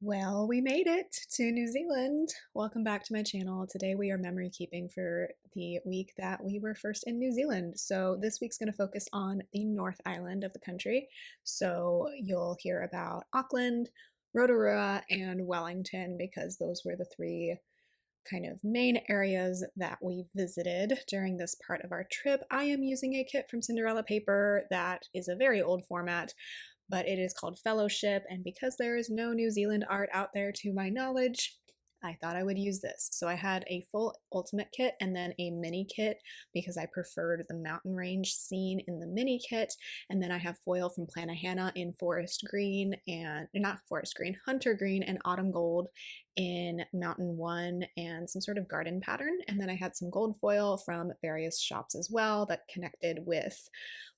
Well, we made it to New Zealand. Welcome back to my channel. Today we are memory keeping for the week that we were first in New Zealand. So this week's going to focus on the North Island of the country. So you'll hear about Auckland, Rotorua, and Wellington because those were the three kind of main areas that we visited during this part of our trip. I am using a kit from Cinderella Paper that is a very old format, but it is called Fellowship, and because there is no New Zealand art out there to my knowledge, I thought I would use this. So I had a full ultimate kit and then a mini kit because I preferred the mountain range scene in the mini kit. And then I have foil from Plannahannah in forest green and not forest green, hunter green and autumn gold in mountain one and some sort of garden pattern. And then I had some gold foil from various shops as well that connected with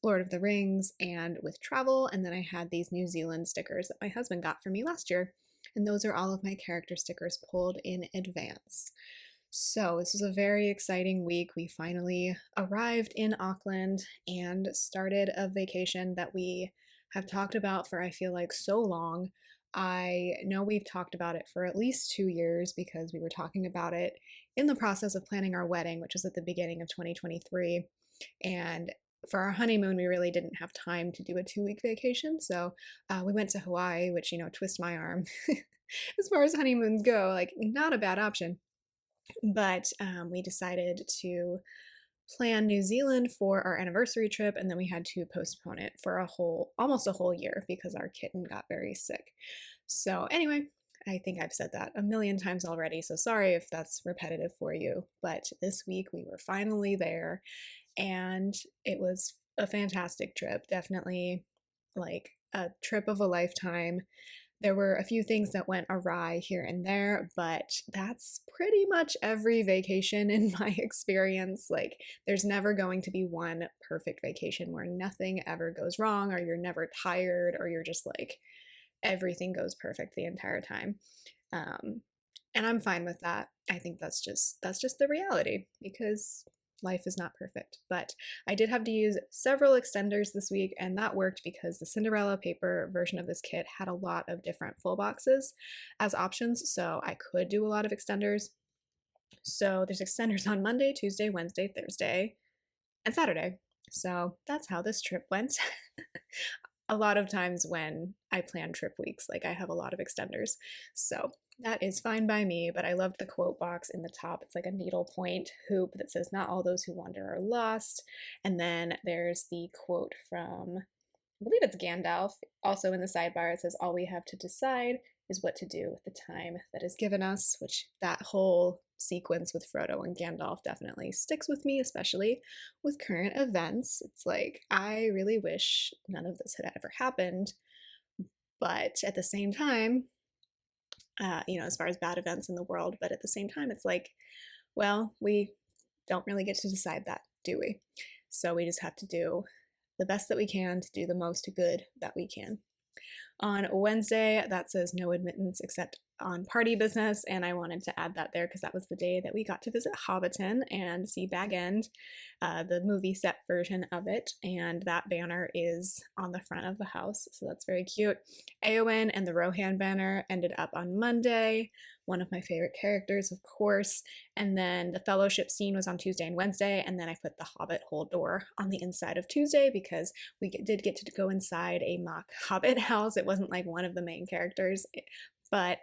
Lord of the Rings and with travel. And then I had these New Zealand stickers that my husband got for me last year. And those are all of my character stickers pulled in advance. So this was a very exciting week. We finally arrived in Auckland and started a vacation that we have talked about for I feel like so long. I know we've talked about it for at least 2 years because we were talking about it in the process of planning our wedding, which was at the beginning of 2023. And for our honeymoon, we really didn't have time to do a 2-week vacation. So we went to Hawaii, which, twist my arm. As far as honeymoons go, like not a bad option. But we decided to plan New Zealand for our anniversary trip, and then we had to postpone it for almost a whole year because our kitten got very sick. So anyway, I think I've said that a million times already, so sorry if that's repetitive for you, but this week we were finally there, and it was a fantastic trip. Definitely like a trip of a lifetime. There were a few things that went awry here and there, but that's pretty much every vacation in my experience. Like, there's never going to be one perfect vacation where nothing ever goes wrong, or you're never tired, or you're just like, everything goes perfect the entire time. And I'm fine with that. I think that's just the reality because life is not perfect. But I did have to use several extenders this week, and that worked because the Cinderella Paper version of this kit had a lot of different full boxes as options, so I could do a lot of extenders. So there's extenders on Monday, Tuesday, Wednesday, Thursday, and Saturday. So that's how this trip went. A lot of times when I plan trip weeks, like I have a lot of extenders. So that is fine by me, but I loved the quote box in the top. It's like a needlepoint hoop that says, "Not all those who wander are lost." And then there's the quote from, I believe it's Gandalf. Also in the sidebar, it says, "All we have to decide is what to do with the time that is given us," which that whole sequence with Frodo and Gandalf definitely sticks with me, especially with current events. It's like, I really wish none of this had ever happened. But at the same time, as far as bad events in the world, but at the same time, it's like, well, we don't really get to decide that, do we? So we just have to do the best that we can to do the most good that we can. On Wednesday, that says no admittance except on party business, and I wanted to add that there because that was the day that we got to visit Hobbiton and see Bag End, the movie set version of it, and that banner is on the front of the house, so that's very cute. Eowyn and the Rohan banner ended up on Monday, one of my favorite characters, of course, and then the Fellowship scene was on Tuesday and Wednesday, and then I put the Hobbit hole door on the inside of Tuesday because we did get to go inside a mock Hobbit house. It wasn't like one of the main characters, but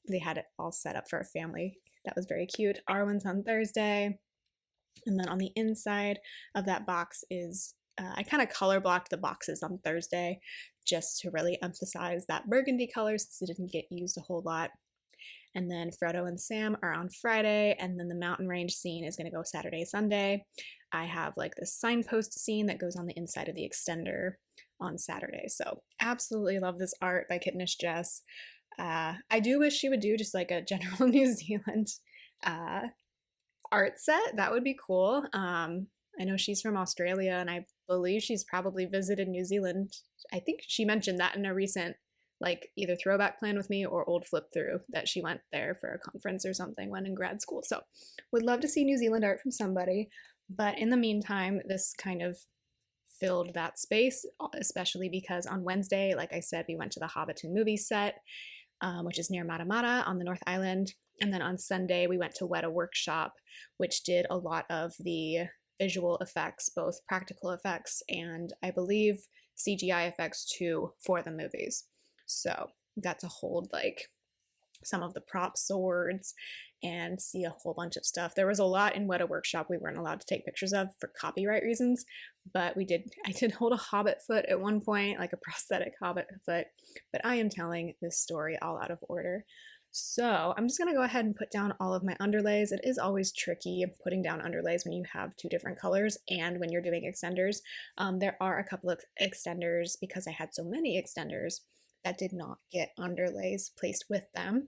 they had it all set up for a family. That was very cute. Arwen's on Thursday, and then on the inside of that box is, I kind of color blocked the boxes on Thursday just to really emphasize that burgundy color since it didn't get used a whole lot. And then Frodo and Sam are on Friday, and then the mountain range scene is going to go Saturday, Sunday. I have like this signpost scene that goes on the inside of the extender on Saturday. So absolutely love this art by Kittenish Jess. I do wish she would do just like a general New Zealand art set. That would be cool. I know she's from Australia, and I believe she's probably visited New Zealand. I think she mentioned that in a recent like either throwback plan with me or old flip through that she went there for a conference or something when in grad school. So would love to see New Zealand art from somebody. But in the meantime, this kind of filled that space, especially because on Wednesday, like I said, we went to the Hobbiton movie set. which is near Matamata on the North Island. And then on Sunday, we went to Weta Workshop, which did a lot of the visual effects, both practical effects and I believe CGI effects too for the movies. So got to hold like some of the prop swords and see a whole bunch of stuff. There was a lot in Weta Workshop we weren't allowed to take pictures of for copyright reasons, but I did hold a hobbit foot at one point, like a prosthetic hobbit foot, but I am telling this story all out of order. So I'm just gonna go ahead and put down all of my underlays. It is always tricky putting down underlays when you have two different colors and when you're doing extenders. There are a couple of extenders because I had so many extenders that did not get underlays placed with them,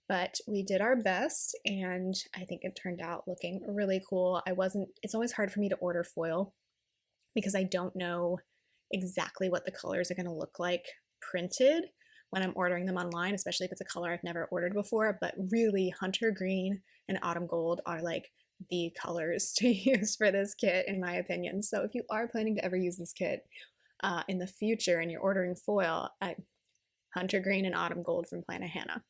but we did our best and I think it turned out looking really cool. It's always hard for me to order foil because I don't know exactly what the colors are going to look like printed when I'm ordering them online, especially if it's a color I've never ordered before, but really hunter green and autumn gold are like the colors to use for this kit in my opinion. So if you are planning to ever use this kit in the future and you're ordering foil, hunter green and autumn gold from Planet Hannah.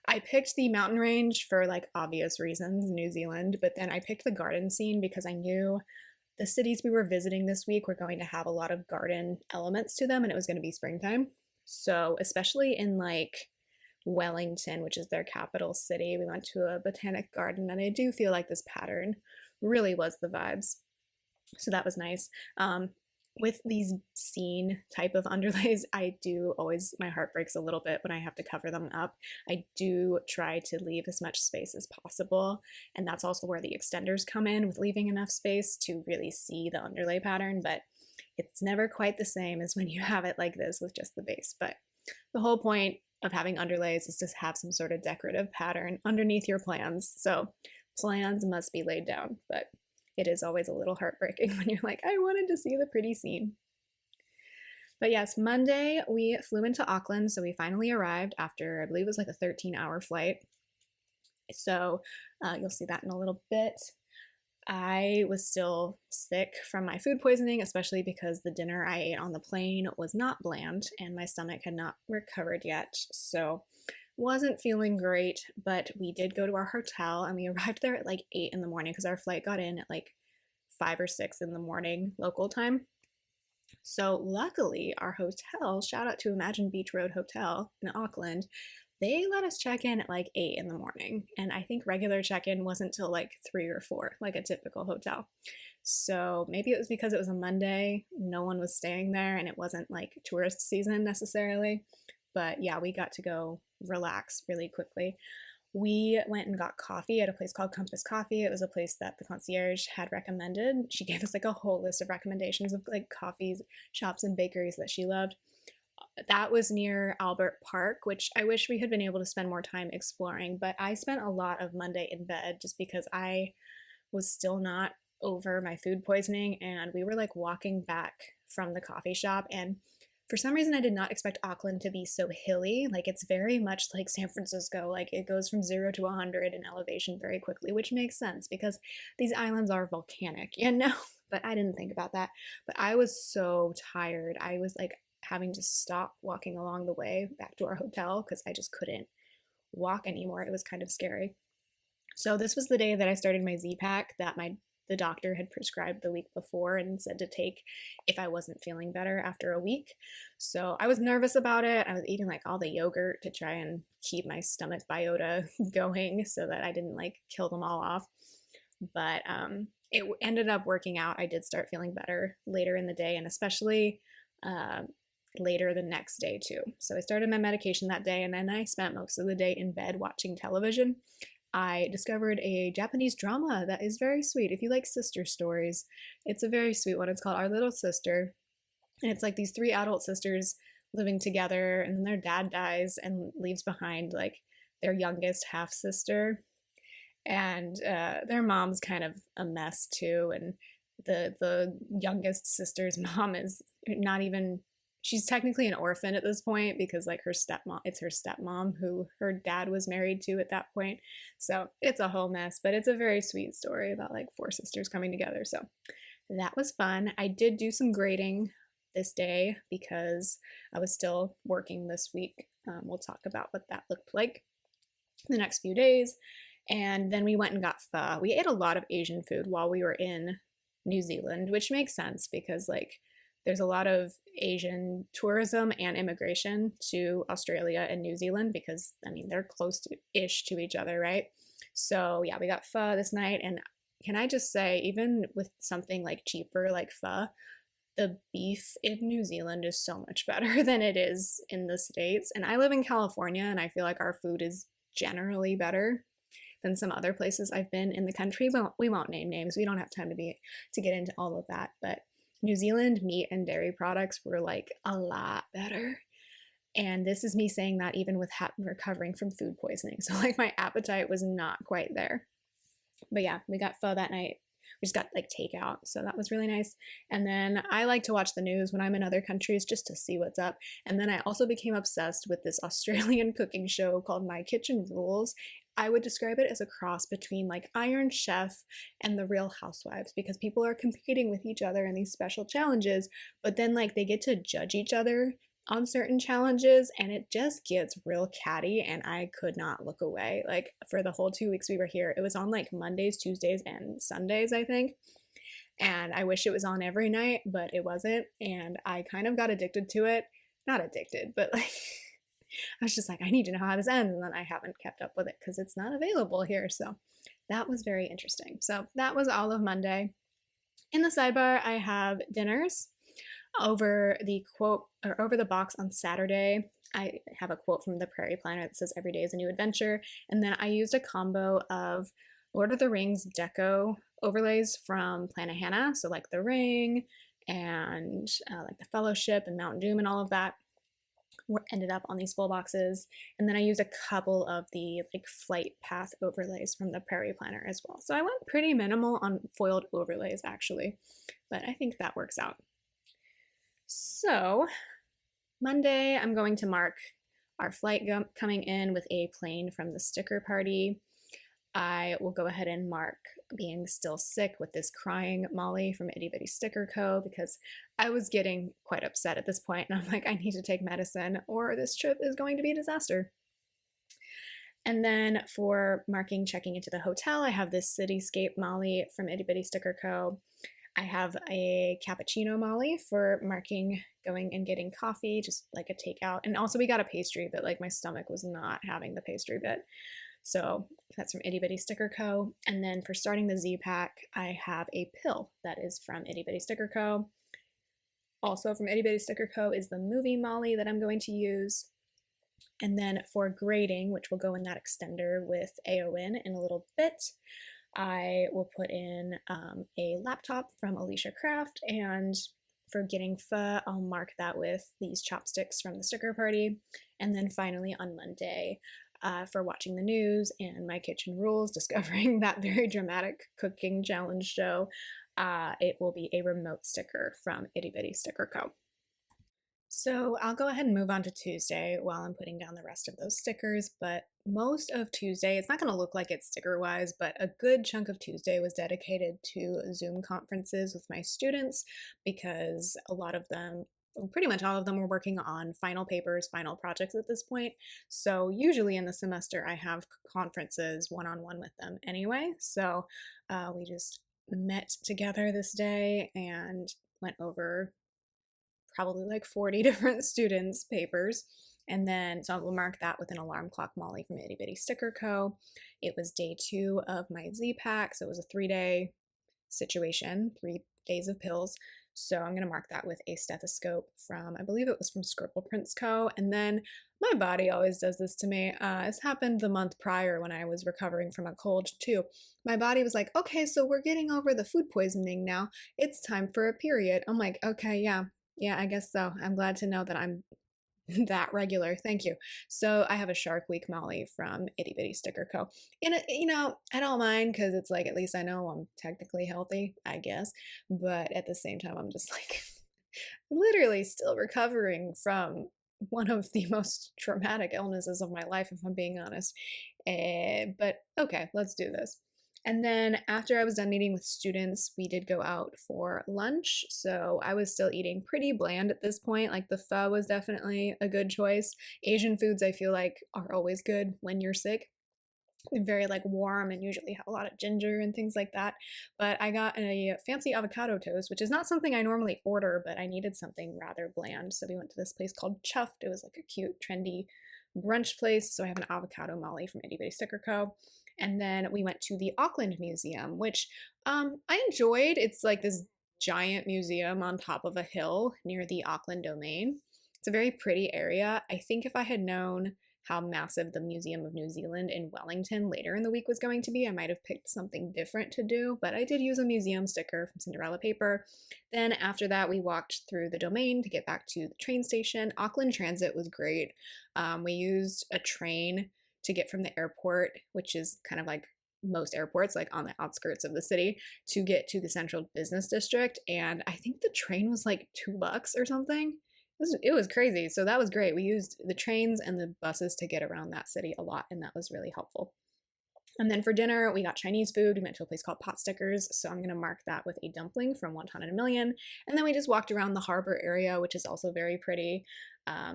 I picked the mountain range for like obvious reasons, New Zealand, but then I picked the garden scene because I knew the cities we were visiting this week were going to have a lot of garden elements to them and it was going to be springtime. So especially in like Wellington, which is their capital city, we went to a botanic garden and I do feel like this pattern really was the vibes. So that was nice. With these scene type of underlays, my heart breaks a little bit when I have to cover them up. I do try to leave as much space as possible, and that's also where the extenders come in, with leaving enough space to really see the underlay pattern, but it's never quite the same as when you have it like this with just the base. But the whole point of having underlays is to have some sort of decorative pattern underneath your plans. So plans must be laid down, but it is always a little heartbreaking when you're like, I wanted to see the pretty scene. But yes, Monday we flew into Auckland, so we finally arrived after, I believe it was like a 13-hour flight. So you'll see that in a little bit. I was still sick from my food poisoning, especially because the dinner I ate on the plane was not bland and my stomach had not recovered yet. So wasn't feeling great, but we did go to our hotel and we arrived there at like 8 in the morning because our flight got in at like 5 or 6 in the morning local time. So luckily our hotel, shout out to Imagine Beach Road Hotel in Auckland, they let us check in at like 8 in the morning. And I think regular check-in wasn't till like 3 or 4, like a typical hotel. So maybe it was because it was a Monday, no one was staying there and it wasn't like tourist season necessarily. But yeah, we got to go relax really quickly. We went and got coffee at a place called Compass Coffee. It was a place that the concierge had recommended. She gave us like a whole list of recommendations of like coffees, shops, and bakeries that she loved. That was near Albert Park, which I wish we had been able to spend more time exploring, but I spent a lot of Monday in bed just because I was still not over my food poisoning, and we were like walking back from the coffee shop, and for some reason I did not expect Auckland to be so hilly. Like it's very much like San Francisco, like it goes from 0 to 100 in elevation very quickly, which makes sense because these islands are volcanic, you know? But I didn't think about that. But I was so tired. I was like having to stop walking along the way back to our hotel because I just couldn't walk anymore. It was kind of scary. So this was the day that I started my Z-Pack that the doctor had prescribed the week before and said to take if I wasn't feeling better after a week. So I was nervous about it. I was eating like all the yogurt to try and keep my stomach biota going so that I didn't like kill them all off. But it ended up working out. I did start feeling better later in the day, and especially later the next day too. So I started my medication that day, and then I spent most of the day in bed watching television. I discovered a Japanese drama that is very sweet. If you like sister stories, it's a very sweet one. It's called Our Little Sister. And it's like these 3 adult sisters living together, and then their dad dies and leaves behind like their youngest half sister. And their mom's kind of a mess too. And the youngest sister's mom is not even, she's technically an orphan at this point because like it's her stepmom who her dad was married to at that point. So it's a whole mess, but it's a very sweet story about like 4 sisters coming together. So that was fun. I did do some grading this day because I was still working this week We'll talk about what that looked like the next few days. And then we went and got pho. We ate a lot of Asian food while we were in New Zealand, which makes sense because like there's a lot of Asian tourism and immigration to Australia and New Zealand because I mean they're close-ish to each other, right? So yeah, we got pho this night, and can I just say, even with something like cheaper like pho, the beef in New Zealand is so much better than it is in the States. And I live in California, and I feel like our food is generally better than some other places I've been in the country. We won't name names. We don't have time to get into all of that. But New Zealand meat and dairy products were like a lot better. And this is me saying that even with recovering from food poisoning. So like my appetite was not quite there. But yeah, we got pho that night. We just got like takeout, so that was really nice. And then I like to watch the news when I'm in other countries just to see what's up. And then I also became obsessed with this Australian cooking show called My Kitchen Rules. I would describe it as a cross between like Iron Chef and The Real Housewives, because people are competing with each other in these special challenges, but then like they get to judge each other on certain challenges, and it just gets real catty, and I could not look away. Like for the whole 2 weeks we were here, it was on like Mondays, Tuesdays, and Sundays, I think. And I wish it was on every night, but it wasn't, and I kind of got addicted to it. Not addicted, but like I was just like, I need to know how this ends, and then I haven't kept up with it because it's not available here. So that was very interesting. So that was all of Monday. In the sidebar, I have dinners. Over the box on Saturday, I have a quote from the Prairie Planner that says every day is a new adventure. And then I used a combo of Lord of the Rings deco overlays from Planet Hannah, so like the ring and like the Fellowship and Mount Doom and all of that ended up on these full boxes. And then I used a couple of the like flight path overlays from the Prairie Planner as well. So I went pretty minimal on foiled overlays actually, but I think that works out. So Monday, I'm going to mark our flight coming in with a plane from the sticker party. I will go ahead and mark being still sick with this crying Molly from Itty Bitty Sticker Co. because I was getting quite upset at this point, and I'm like, I need to take medicine or this trip is going to be a disaster. And then for marking checking into the hotel, I have this Cityscape Molly from Itty Bitty Sticker Co. I have a cappuccino Molly for marking going and getting coffee, just like a takeout. And also we got a pastry, but like my stomach was not having the pastry bit. So that's from Itty Bitty Sticker Co. And then for starting the Z pack, I have a pill that is from Itty Bitty Sticker Co. Also from Itty Bitty Sticker Co. is the movie Molly that I'm going to use. And then for grading, which will go in that extender with AON in a little bit, I will put in a laptop from Alicia Craft, and for getting pho, I'll mark that with these chopsticks from the sticker party. And then finally on Monday, for watching the news and My Kitchen Rules, discovering that very dramatic cooking challenge show, it will be a remote sticker from Itty Bitty Sticker Co. So I'll go ahead and move on to Tuesday while I'm putting down the rest of those stickers, but most of Tuesday, it's not going to look like it sticker-wise, but a good chunk of Tuesday was dedicated to Zoom conferences with my students because a lot of them, pretty much all of them, were working on final papers, final projects at this point. So usually in the semester, I have conferences one-on-one with them anyway. So we just met together this day and went over probably like 40 different students' papers. And then, so we'll mark that with an alarm clock Molly from Itty Bitty Sticker Co. It was day 2 of my Z pack, so it was a 3-day situation, 3 days of pills. So I'm gonna mark that with a stethoscope from, I believe it was from Scribble Prints Co. And then my body always does this to me. This happened the month prior when I was recovering from a cold too. My body was like, okay, so we're getting over the food poisoning now. It's time for a period. I'm like, okay, yeah, I guess so. I'm glad to know that I'm that regular. Thank you. So I have a Shark Week Molly from Itty Bitty Sticker Co. And, I don't mind because it's like, at least I know I'm technically healthy, I guess. But at the same time, I'm just like literally still recovering from one of the most traumatic illnesses of my life, if I'm being honest. But okay, let's do this. And then after I was done meeting with students, we did go out for lunch. So I was still eating pretty bland at this point. Like the pho was definitely a good choice. Asian foods I feel like are always good when you're sick. They're very like warm and usually have a lot of ginger and things like that. But I got a fancy avocado toast, which is not something I normally order, but I needed something rather bland. So we went to this place called Chuffed. It was like a cute, trendy brunch place. So I have an avocado molly from Itty Bitty Sticker Co. And then we went to the Auckland Museum, which I enjoyed. It's like this giant museum on top of a hill near the Auckland Domain. It's a very pretty area. I think if I had known how massive the Museum of New Zealand in Wellington later in the week was going to be, I might have picked something different to do, but I did use a museum sticker from Cinderella Paper. Then after that, we walked through the Domain to get back to the train station. Auckland Transit was great. We used a train to get from the airport, which is kind of like most airports, like on the outskirts of the city, to get to the central business district. And I think the train was like $2 or something. It was crazy. So that was great. We used the trains and the buses to get around that city a lot, and that was really helpful. And then for dinner, we got Chinese food. We went to a place called Pot Stickers, so I'm going to mark that with a dumpling from Wonton in a Million. And then we just walked around the harbor area, which is also very pretty.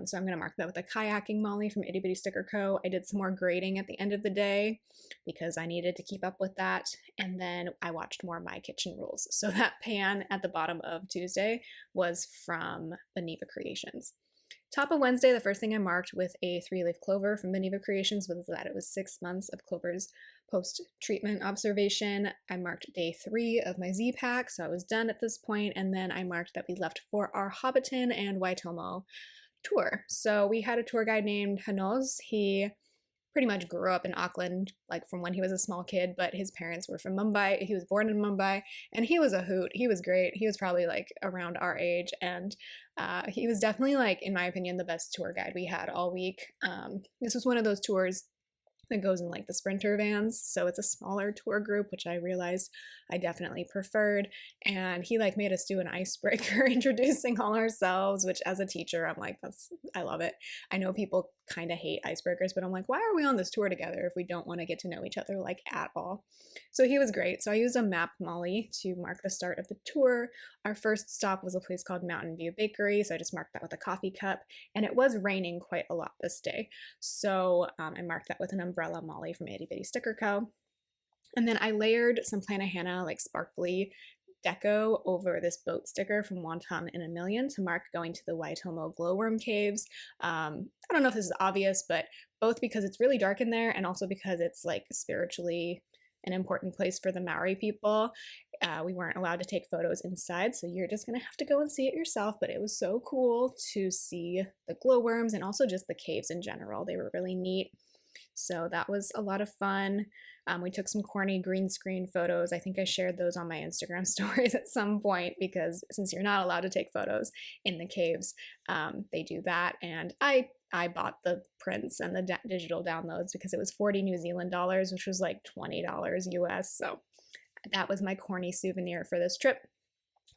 So I'm going to mark that with a kayaking molly from Itty Bitty Sticker Co. I did some more grading at the end of the day because I needed to keep up with that. And then I watched more My Kitchen Rules. So that pan at the bottom of Tuesday was from Beneva Creations. Top of Wednesday, the first thing I marked with a 3-leaf clover from Beneva Creations was that it was 6 months of Clover's post-treatment observation. I marked day 3 of my Z-Pack, so I was done at this point, and then I marked that we left for our Hobbiton and Waitomo tour. So we had a tour guide named Hanoz. He pretty much grew up in Auckland, like from when he was a small kid, but his parents were from Mumbai. He was born in Mumbai, and he was a hoot. He was great. He was probably like around our age, and he was definitely, like, in my opinion, the best tour guide we had all week. This was one of those tours that goes in like the Sprinter vans, so it's a smaller tour group, which I realized I definitely preferred. And he like made us do an icebreaker introducing all ourselves, which as a teacher I'm like, I love it. I know people kind of hate icebreakers, but I'm like, why are we on this tour together if we don't want to get to know each other like at all? So he was great. So I used a map molly to mark the start of the tour. Our first stop was a place called Mountain View Bakery, so I just marked that with a coffee cup, and it was raining quite a lot this day, so I marked that with an umbrella molly from Itty Bitty Sticker Co. And then I layered some Plantahana like sparkly deco over this boat sticker from Wonton in a Million to mark going to the Waitomo glowworm caves. I don't know if this is obvious, but both because it's really dark in there and also because it's like spiritually an important place for the Maori people. We weren't allowed to take photos inside, so you're just gonna have to go and see it yourself, but it was so cool to see the glowworms and also just the caves in general. They were really neat. So that was a lot of fun. We took some corny green screen photos. I think I shared those on my Instagram stories at some point because since you're not allowed to take photos in the caves, they do that. And I bought the prints and the digital downloads because it was 40 New Zealand dollars, which was like $20 US. So that was my corny souvenir for this trip.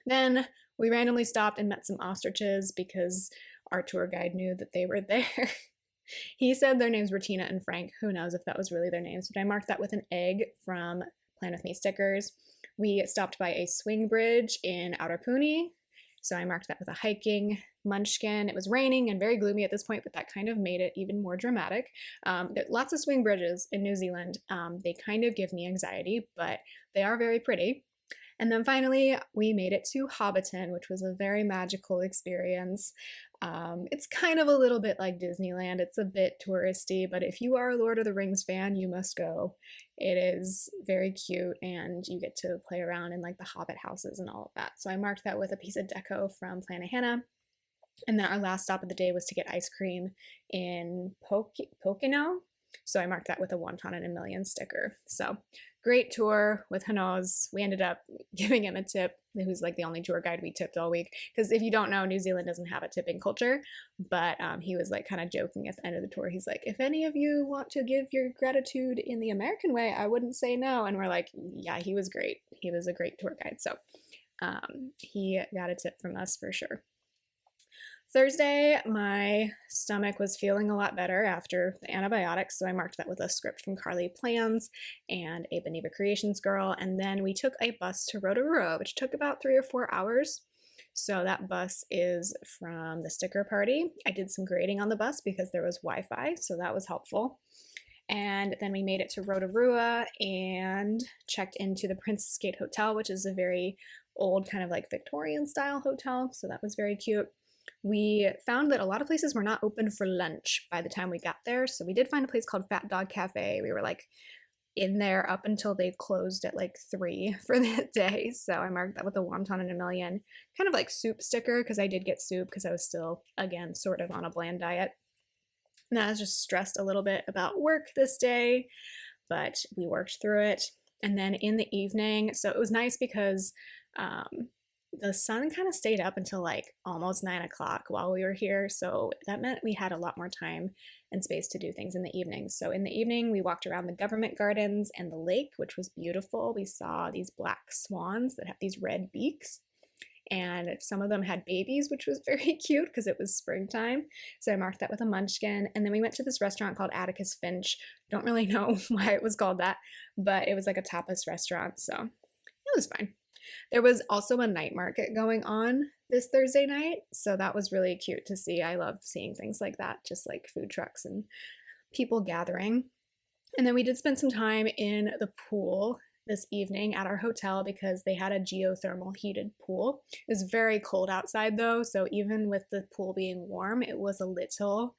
Then we randomly stopped and met some ostriches because our tour guide knew that they were there. He said their names were Tina and Frank. Who knows if that was really their names, but I marked that with an egg from Plan With Me stickers. We stopped by a swing bridge in Aotearoa, so I marked that with a hiking munchkin. It was raining and very gloomy at this point, but that kind of made it even more dramatic. Lots of swing bridges in New Zealand. They kind of give me anxiety, but they are very pretty. And then finally, we made it to Hobbiton, which was a very magical experience. It's kind of a little bit like Disneyland. It's a bit touristy, but if you are a Lord of the Rings fan, you must go. It is very cute, and you get to play around in like the Hobbit houses and all of that. So I marked that with a piece of deco from Plantahana. And then our last stop of the day was to get ice cream in Pokeno. So I marked that with a Wonton in a Million sticker. So great tour with Hanoz. We ended up giving him a tip. He was like the only tour guide we tipped all week. Because if you don't know, New Zealand doesn't have a tipping culture. But he was like kind of joking at the end of the tour. He's like, if any of you want to give your gratitude in the American way, I wouldn't say no. And we're like, yeah, he was great. He was a great tour guide. So he got a tip from us for sure. Thursday, my stomach was feeling a lot better after the antibiotics, so I marked that with a script from Carly Plans and a Beneva Creations girl, and then we took a bus to Rotorua, which took about 3 or 4 hours. So that bus is from the sticker party. I did some grading on the bus because there was Wi-Fi, so that was helpful. And then we made it to Rotorua and checked into the Princess Gate Hotel, which is a very old kind of like Victorian style hotel, so that was very cute. We found that a lot of places were not open for lunch by the time we got there, so we did find a place called Fat Dog Cafe. We were like in there up until they closed at like 3 for the day, so I marked that with a wonton and a million, kind of like soup sticker, because I did get soup because I was still, again, sort of on a bland diet. And I was just stressed a little bit about work this day, but we worked through it. And then in the evening, so it was nice because the sun kind of stayed up until like almost 9 o'clock while we were here. So that meant we had a lot more time and space to do things in the evening. So in the evening, we walked around the government gardens and the lake, which was beautiful. We saw these black swans that have these red beaks, and some of them had babies, which was very cute because it was springtime. So I marked that with a munchkin. And then we went to this restaurant called Atticus Finch. Don't really know why it was called that, but it was like a tapas restaurant, so it was fine. There was also a night market going on this Thursday night, so that was really cute to see. I love seeing things like that, just like food trucks and people gathering. And then we did spend some time in the pool this evening at our hotel because they had a geothermal heated pool. It was very cold outside though, so even with the pool being warm, it was a little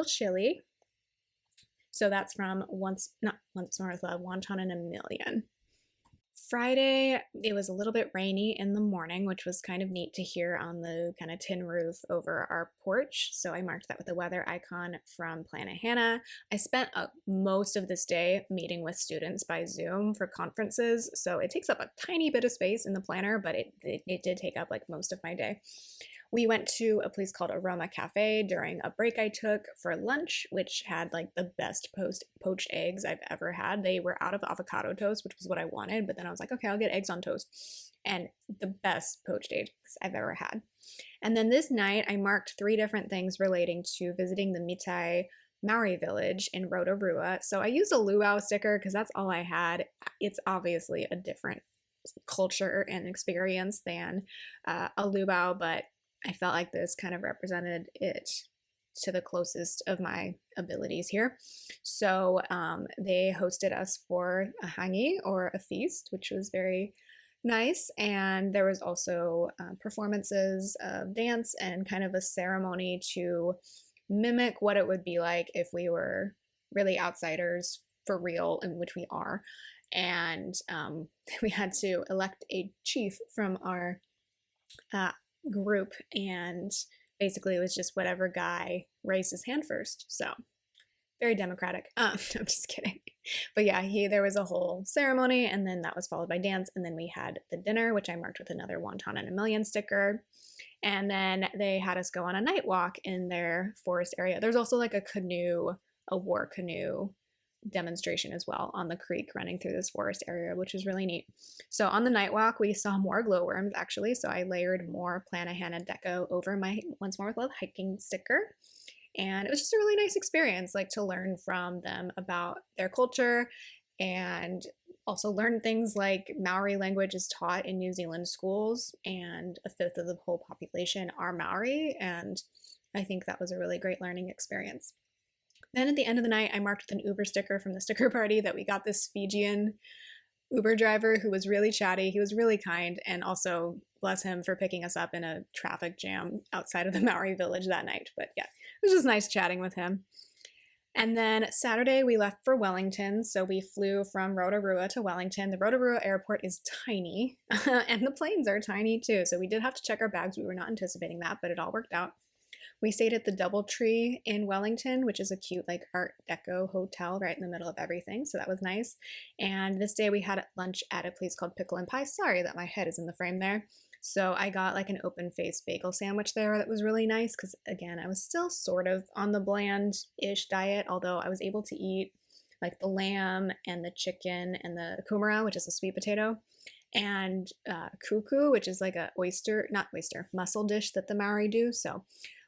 chilly. So that's from Once More with Love, Wonton and a Million. Friday, it was a little bit rainy in the morning, which was kind of neat to hear on the kind of tin roof over our porch. So I marked that with a weather icon from Planet Hannah. I spent most of this day meeting with students by Zoom for conferences. So it takes up a tiny bit of space in the planner, but it did take up like most of my day. We went to a place called Aroma Cafe during a break I took for lunch, which had like the best poached eggs I've ever had. They were out of avocado toast, which was what I wanted, but then I was like, okay, I'll get eggs on toast. And the best poached eggs I've ever had. And then this night, I marked 3 different things relating to visiting the Mitai Maori village in Rotorua. So I used a luau sticker because that's all I had. It's obviously a different culture and experience than a luau, but I felt like this kind of represented it to the closest of my abilities here. So they hosted us for a hangi, or a feast, which was very nice. And there was also performances of dance and kind of a ceremony to mimic what it would be like if we were really outsiders for real, in which we are. And we had to elect a chief from our group, and basically it was just whatever guy raised his hand first. So very democratic. I'm just kidding. But yeah, there was a whole ceremony, and then that was followed by dance, and then we had the dinner, which I marked with another wonton and a million sticker. And then they had us go on a night walk in their forest area. There's also like a war canoe demonstration as well on the creek running through this forest area, which was really neat. So on the night walk, we saw more glowworms actually, so I layered more Planet Hannah deco over my Once More with Love hiking sticker. And it was just a really nice experience, like to learn from them about their culture, and also learn things like Maori language is taught in New Zealand schools, and 1/5 of the whole population are Maori, and I think that was a really great learning experience. Then at the end of the night, I marked with an Uber sticker from the sticker party that we got this Fijian Uber driver who was really chatty. He was really kind, and also bless him for picking us up in a traffic jam outside of the Maori village that night. But yeah, it was just nice chatting with him. And then Saturday, we left for Wellington. So we flew from Rotorua to Wellington. The Rotorua airport is tiny, and the planes are tiny too. So we did have to check our bags. We were not anticipating that, but it all worked out. We stayed at the DoubleTree in Wellington, which is a cute like Art Deco hotel right in the middle of everything. So that was nice. And this day we had lunch at a place called Pickle and Pie. Sorry that my head is in the frame there. So I got like an open-faced bagel sandwich there that was really nice because, again, I was still sort of on the bland-ish diet, although I was able to eat like the lamb and the chicken and the kumara, which is a sweet potato. and kuku, which is like a oyster, not oyster, mussel dish that the Maori do. So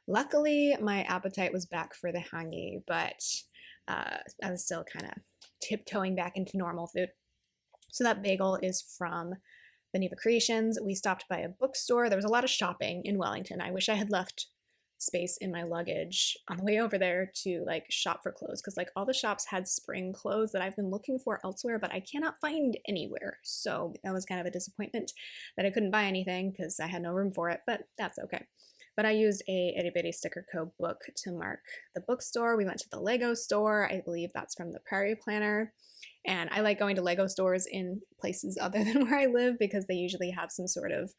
luckily my appetite was back for the hangi, but I was still kind of tiptoeing back into normal food. So that bagel is from Beneva Creations. We stopped by a bookstore. There was a lot of shopping in Wellington. I wish I had left space in my luggage on the way over there to like shop for clothes, because like all the shops had spring clothes that I've been looking for elsewhere, but I cannot find anywhere. So that was kind of a disappointment that I couldn't buy anything because I had no room for it, but that's okay. But I used a Itty Bitty Sticker Co. book to mark the bookstore. We went to the Lego store. I believe that's from the Prairie Planner. And I like going to Lego stores in places other than where I live because they usually have some sort of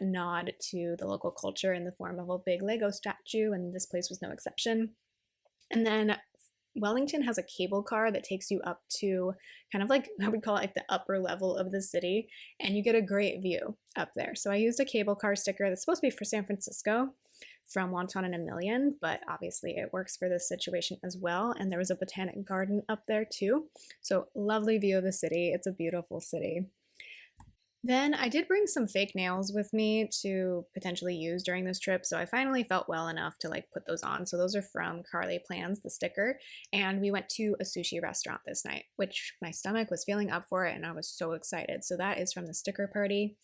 nod to the local culture in the form of a big Lego statue, and this place was no exception. And then Wellington has a cable car that takes you up to kind of like, I would call it like the upper level of the city, and you get a great view up there. So I used a cable car sticker that's supposed to be for San Francisco from Wonton in a Million, but obviously it works for this situation as well. And there was a botanic garden up there too. So lovely view of the city. It's a beautiful city. Then I did bring some fake nails with me to potentially use during this trip, so I finally felt well enough to like put those on. So those are from Carly Plans, the sticker, and we went to a sushi restaurant this night, which my stomach was feeling up for it and I was so excited. So that is from the sticker party.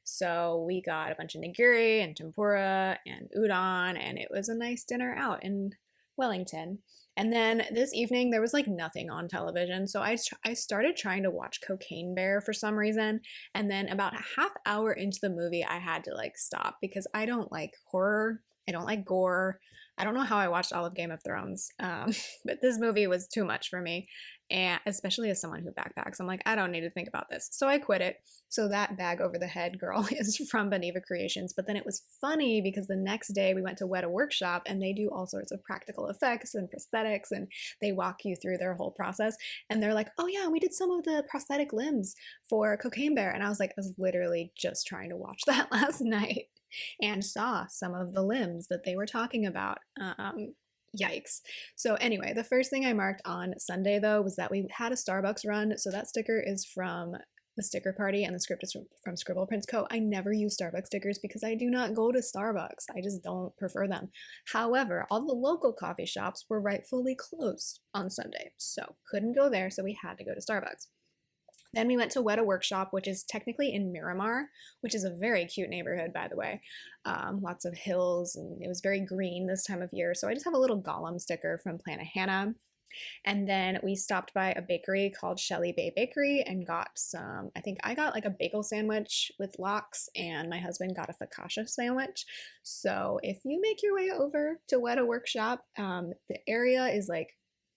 So we got a bunch of nigiri and tempura and udon, and it was a nice dinner out in Wellington. And then this evening there was like nothing on television, so I started trying to watch Cocaine Bear for some reason, and then about a half hour into the movie I had to like stop because I don't like horror, I don't like gore. I don't know how I watched all of Game of Thrones, but this movie was too much for me, and especially as someone who backpacks, I'm like, I don't need to think about this. So I quit it. So that bag over the head girl is from Beneva Creations. But then it was funny because the next day we went to Weta Workshop and they do all sorts of practical effects and prosthetics, and they walk you through their whole process. And they're like, oh yeah, we did some of the prosthetic limbs for Cocaine Bear. And I was like, I was literally just trying to watch that last night and saw some of the limbs that they were talking about. Yikes. So anyway, the first thing I marked on Sunday though was that we had a Starbucks run. So that sticker is from the sticker party and the script is from Scribble Prints Co. I never use Starbucks stickers because I do not go to Starbucks. I just don't prefer them. However, all the local coffee shops were rightfully closed on Sunday, so couldn't go there, so we had to go to Starbucks. Then we went to Weta Workshop, which is technically in Miramar, which is a very cute neighborhood, by the way. Lots of hills, and it was very green this time of year. So I just have a little Gollum sticker from Planet Hannah. And then we stopped by a bakery called Shelley Bay Bakery and got some, I think I got like a bagel sandwich with lox, and my husband got a focaccia sandwich. So if you make your way over to Weta Workshop, the area is like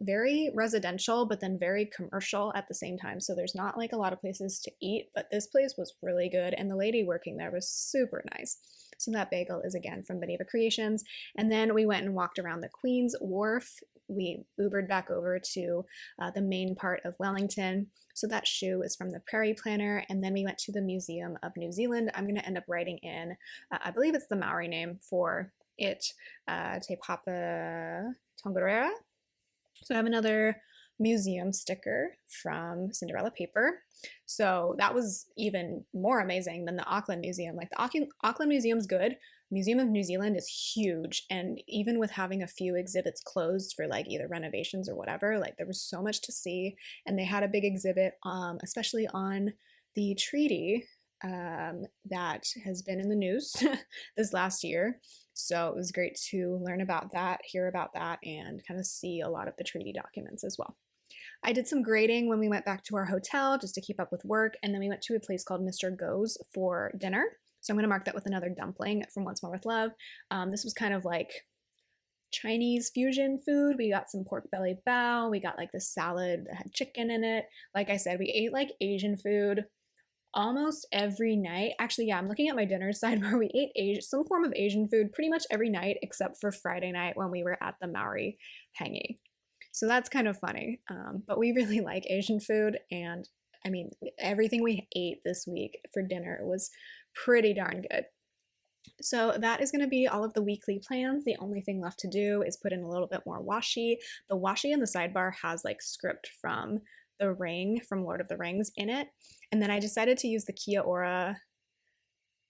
very residential, but then very commercial at the same time. So there's not like a lot of places to eat, but this place was really good. And the lady working there was super nice. So that bagel is again from Beneva Creations. And then we went and walked around the Queen's Wharf. We Ubered back over to the main part of Wellington. So that shoe is from the Prairie Planner. And then we went to the Museum of New Zealand. I'm going to end up writing in, I believe it's the Maori name for it, Te Papa Tongariro. So I have another museum sticker from Cinderella Paper. So that was even more amazing than the Auckland Museum. Like the Auckland Museum's good. Museum of New Zealand is huge. And even with having a few exhibits closed for like either renovations or whatever, like there was so much to see. And they had a big exhibit, especially on the treaty that has been in the news this last year. So it was great to learn about that, hear about that, and kind of see a lot of the treaty documents as well. I did some grading when we went back to our hotel just to keep up with work, and then we went to a place called Mr. Go's for dinner. So I'm going to mark that with another dumpling from Once More With Love. This was kind of like Chinese fusion food. We got some pork belly bao. We got like the salad that had chicken in it. Like I said, we ate like Asian food almost every night. Actually, yeah, I'm looking at my dinner side where we ate some form of Asian food pretty much every night except for Friday night when we were at the Maori hangi. So that's kind of funny. But we really like Asian food, and I mean, everything we ate this week for dinner was pretty darn good. So that is going to be all of the weekly plans. The only thing left to do is put in a little bit more washi. The washi in the sidebar has like script from the ring from Lord of the Rings in it. And then I decided to use the Kia Ora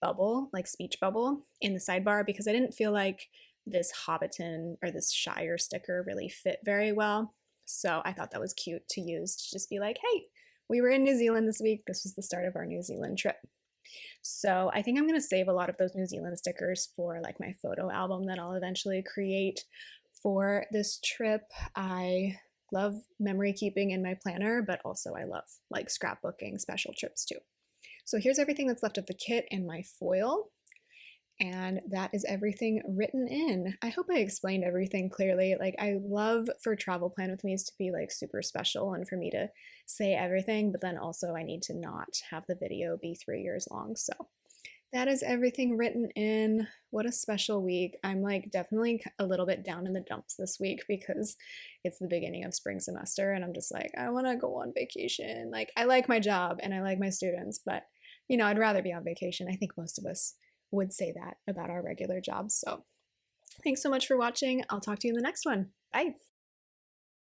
bubble, like speech bubble, in the sidebar because I didn't feel like this Hobbiton or this Shire sticker really fit very well. So I thought that was cute to use to just be like, hey, we were in New Zealand this week. This was the start of our New Zealand trip. So I think I'm going to save a lot of those New Zealand stickers for like my photo album that I'll eventually create for this trip. I love memory keeping in my planner, but also I love like scrapbooking special trips too. So here's everything that's left of the kit and my foil. And that is everything written in. I hope I explained everything clearly. Like, I love for travel plan with me's to be like super special and for me to say everything, but then also I need to not have the video be 3 years long. So that is everything written in. What a special week. I'm like definitely a little bit down in the dumps this week because it's the beginning of spring semester and I'm just like, I want to go on vacation. Like, I like my job and I like my students, but you know, I'd rather be on vacation. I think most of us would say that about our regular jobs. So thanks so much for watching. I'll talk to you in the next one. Bye.